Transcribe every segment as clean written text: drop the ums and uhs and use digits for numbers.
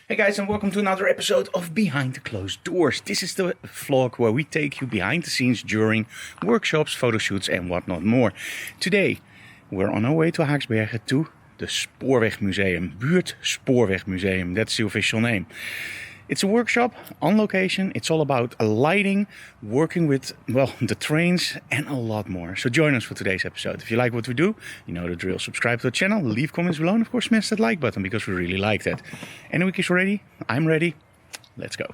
Hey guys, and welcome to another episode of Behind the Closed Doors. This is the vlog where we take you behind the scenes during workshops, photo shoots and whatnot more. Today, we're on our way to Haaksbergen to the Spoorwegmuseum, Buurtspoorwegmuseum, that's the official name. It's a workshop on location. It's all about lighting, working with, the trains and a lot more. So join us for today's episode. If you like what we do, you know the drill. Subscribe to the channel, leave comments below, and of course smash that like button because we really like that. Any week is ready. I'm ready. Let's go.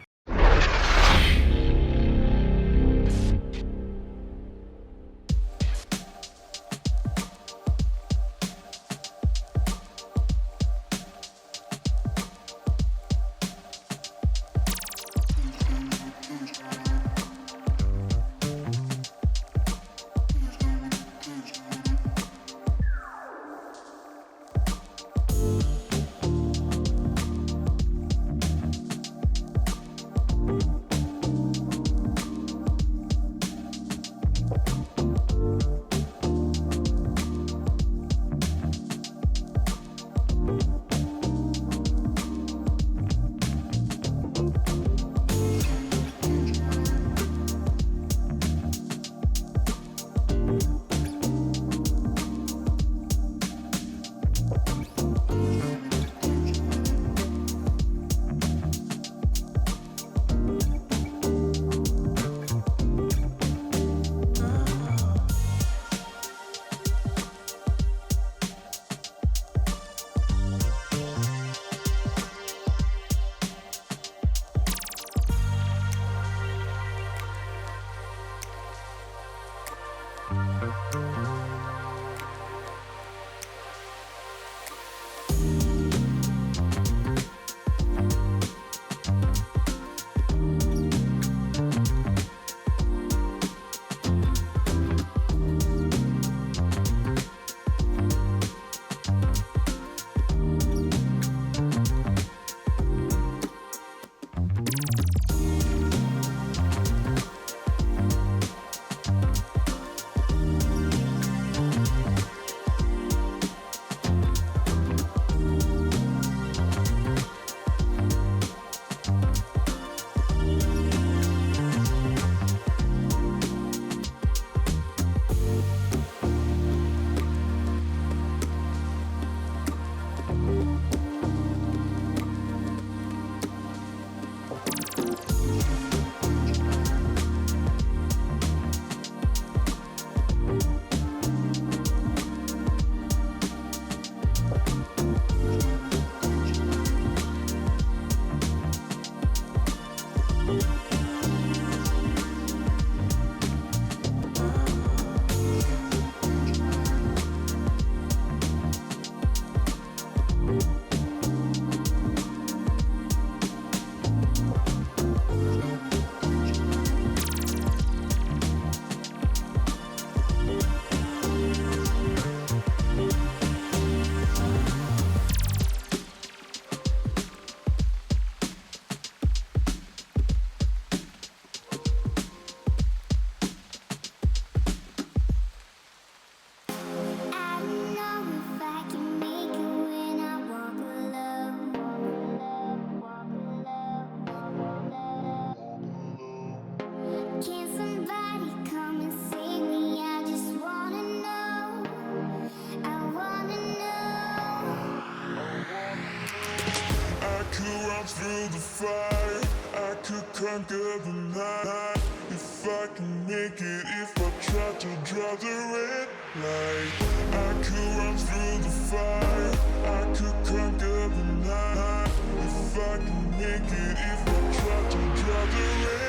Through the fire, I could conquer the night. If I can make it, if I try to draw the red light. I could run through the fire, I could conquer the night. If I can make it, if I try to draw the red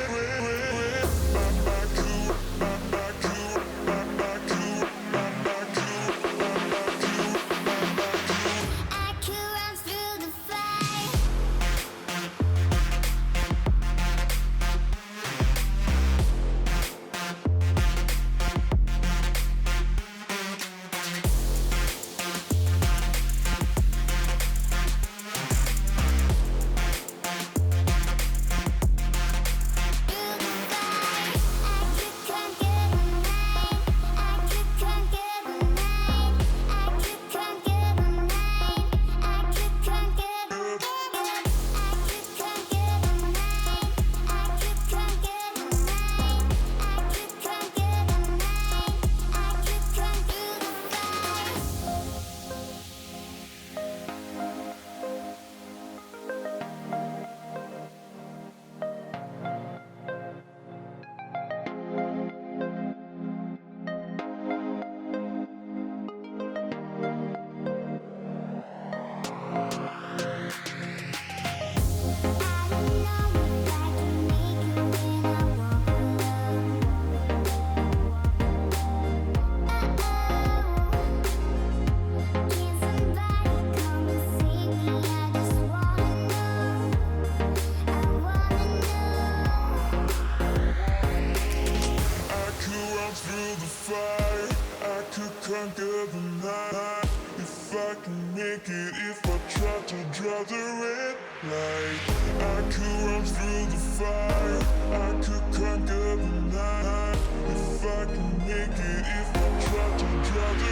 Like I could run through the fire, I could conquer the night. If I can make it, if I try to draw the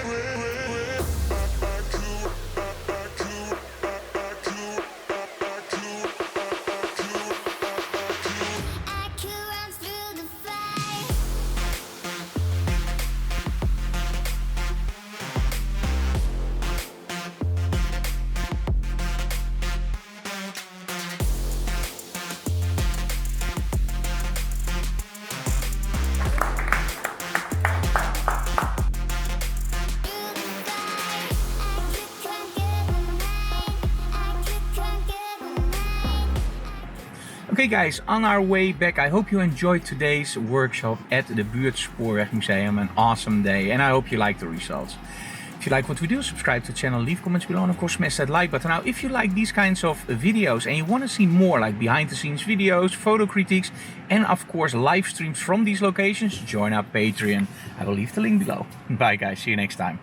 red. I could run through the fire. Okay guys, on our way back, I hope you enjoyed today's workshop at the Buurtspoor Museum. An awesome day, and I hope you like the results. If you like what we do, subscribe to the channel, leave comments below, and of course smash that like button. Now, if you like these kinds of videos and you want to see more like behind the scenes videos, photo critiques, and of course live streams from these locations, join our Patreon. I will leave the link below. Bye guys, see you next time.